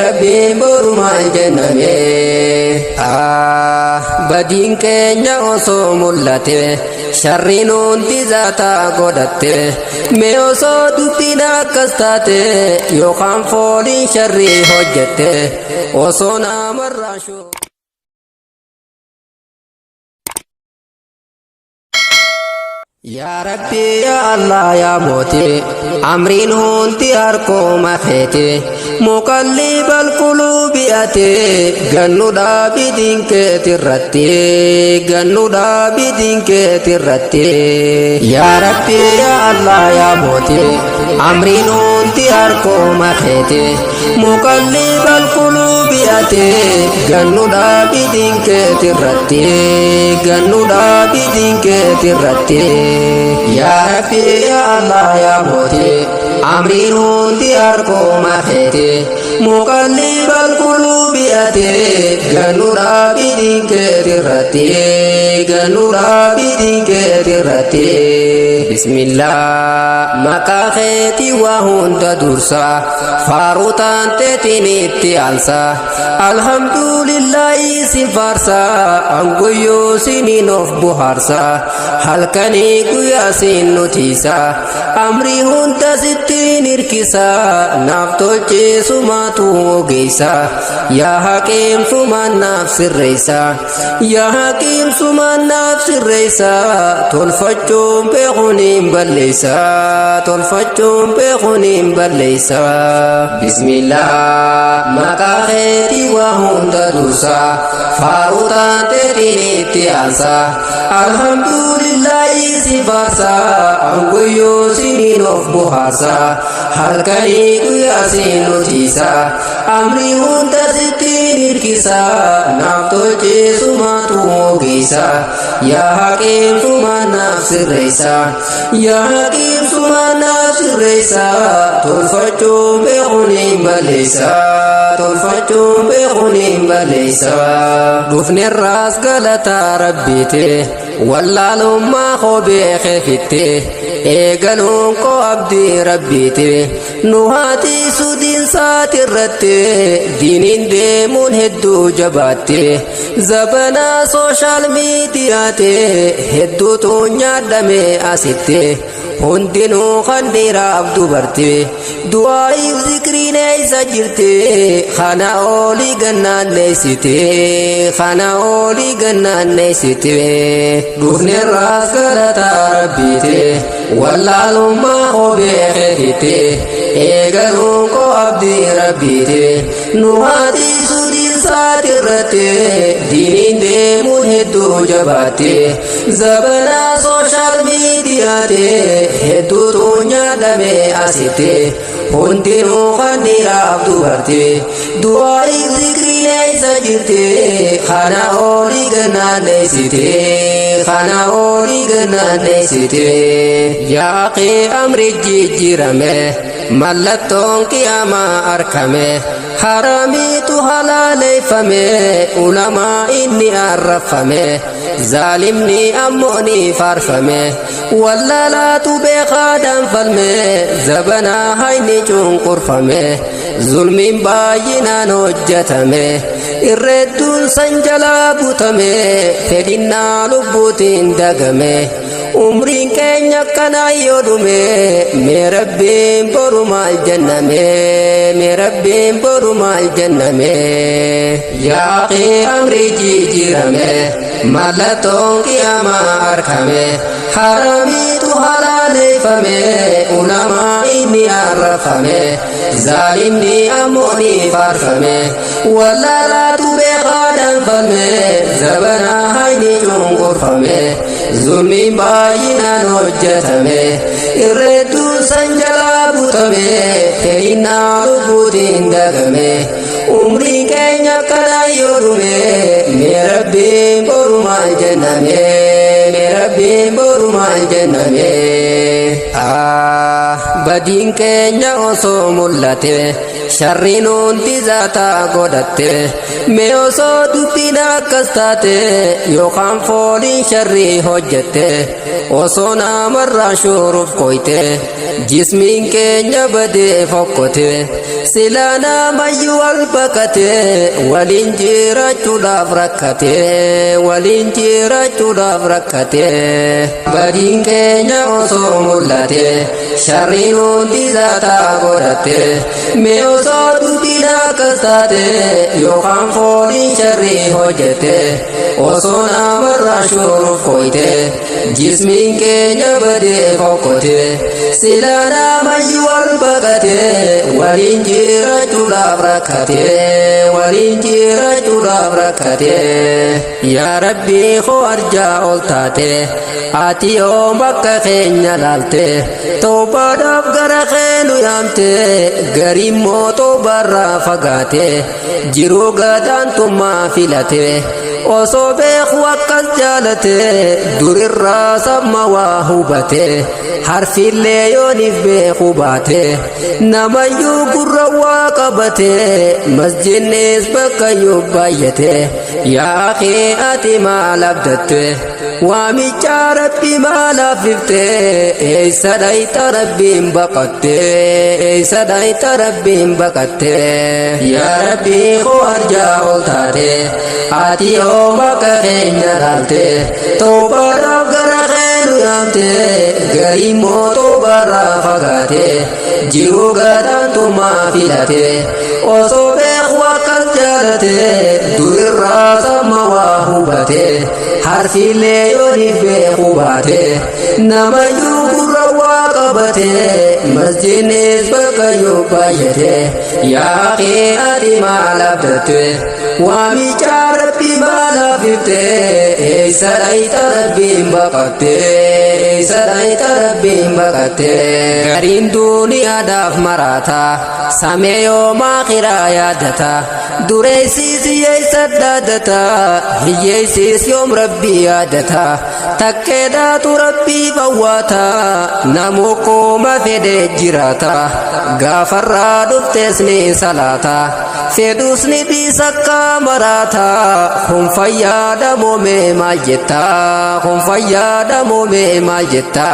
Rabbi borumal jenname badin keenya osoo mul'ate sharriin hundi zaata godhatte mee osoo dubbiin akkas taate yookaan fooliin sharrii hojjette osoo namarraa shoo Ya Rabbi ya Allah ya Moti amrin hunti harko mafete muqallibal qulubi ate gannuda bidinke tirratti Ya Rabbi ya Allah ya Moti amrin hunti harko mafete muqallibal qulubi ate gannuda bidinke tirratti Ya Rabbi ya Allah ya Moti amrin hundi harko mafete muqallibal qulubi ate gannuda bidinke tirratti Bismillah maqaa keeti wa hunda dursa faarutaan teetinitti alsa alhamdulillahi sin faarsa angoyyoo siniin of buharsa halkanii guyyaa sin nutiisa amrii hunda sittiin hirkisa naaf tolcheesumaatu ogeeysa yaa haqiimsumaan naaf sirreeysa tolfachuun beekuun hin balleeysa Bismillah maqaa keeti waa hunda dursa faarutaan teetinitti alsa alhamdulillahi si faarsa angoyyoo siniin of buharsa halkanii guyyaa sin nutiisa amrii hunda sittiin hirkisa naaf tolcheesumaatu ogeeysa yaa haqiimsumaan naaf sirreeysa tolfachuun beekuun hin balleeysa dhufnerraas galataa rabbiite wallaalummaa koo beekee fitte eegaluun koo abdii rabbiite nu haatiisu diinsaatirratti diiniin deemuun hedduu jabaatte zabanaa sooshaal miidiyaate hedduutu nyaadhame asitte hundinuu kan dhiiraaf dubarte du'aa'iif zikriin eeysa jirte kana oolii gannaanneeysite dhufnerraas galataa rabbiite wallaalummaa koo beekee fitte eegaluun koo abdii rabbiite nu haatiisu diinsaatirratti diiniin deemuun hedduu jabaatte zabanaa sooshaal miidiyaate hedduutu nyaadhame asitte hundinuu kan dhiiraaf dubarte du'aa'iif zikriin eeysa jirte kana oolii gannaanneeysite yaaqii amri jijjiirame mallattoon qiyaamaa arkame haramiitu halaaleeffame ulamaa inni arrafame zaalimni ammoo ni faarfame wallaalaatu beekaa danfalme zabanaa hayni cunqurfame zulmiin baay'inaan hojjetame irreedduun san jalaa butame fedhinnaa lubbuutiin dagame umriin keenya akkanaa yoo dhume mee rabbiin boru maal jenname yaaqii amri jijjiirame mallattoon qiyaamaa arkame haramiitu halaaleeffame ulamaa inni arrafame zaalimni ammoo ni faarfame wallaalaatu beekaa danfalme zabanaa hayni cunqurfame zulmiin baay'inaan hojjetame irreedduun san jalaa butame fedhinnaa lubbuutiin dagame umriin keenya akkanaa yoo dhume mee rabbiin boru maal jenname badiin keenya osoo mul'ate sharriin hundi zaataa godhatte mee osoo dubbiin akkas taate yookaan fooliin sharrii hojjette osoo namarraa shuruuf qoyte jismiin keenya badee fokkote silaa namayyuu wal baqate waliin jirachuudhaaf rakkate waliin jirachuudhaaf rakkate badiin keenya osoo mul'ate sharriin hundi zaataa godhatte mee osoo dubbiin akkas taate yookaan fooliin sharrii hojjette osoo namarraa shuruuf qoyte jismiin keenya badee fokkote silaa namayyuu wal baqate waliin jirachuudhaaf rakkate waliin jirachuudhaaf rakkate yaa rabbii koo arjaa ol taate ati yoom akka keenya laalte toobaadhaaf gara keenu yaamte garimmoo toobarraa fagaate jiruu gadaantummaa filate osoo beeku akkas jaalate durirraa samma waa hubate harfillee yooniif beeku baate namayyuu gurra waa qabate masjinnis bakkayyuu baay'ate yaa akii ati maal abdatte waamicha rabbi maalaaf ifte eeysa dhayta rabbiin baqatte eeysa dhayta rabbiin baqatte yaa rabbii koo arjaa ol taate ati yoom akka keenya laalte toobaadhaaf gara keenu yaamte garimmoo toobarraa fagaate jiruu gadaantummaa filate osoo beeku akkas jaalate durirraa samma waa hubate harfillee yooniif beeku baate namayyuu gurra waa qabate masjinnis bakkayyuu baay'ate yaa akii ati maal abdatte waamicha rabbi maalaaf ifte eeysa dhayta rabbiin baqatte eeysa dhayta rabbiin baqatte gariin duuniyaadhaaf maraata samee yoom akhiraa yaadata dureeysiis hiyyeeysa dhaadata hiyyeeysiis yoom rabbii yaadata takkeedhaatu rabbii fawwaata namuu qooma fedhee jiraata gaafarraa dhuftees ni salaata fedhuus ni dhiisakka maraata kun fayyaadhamoo mee maal jetta kun fayyaadhamoo mee maal jetta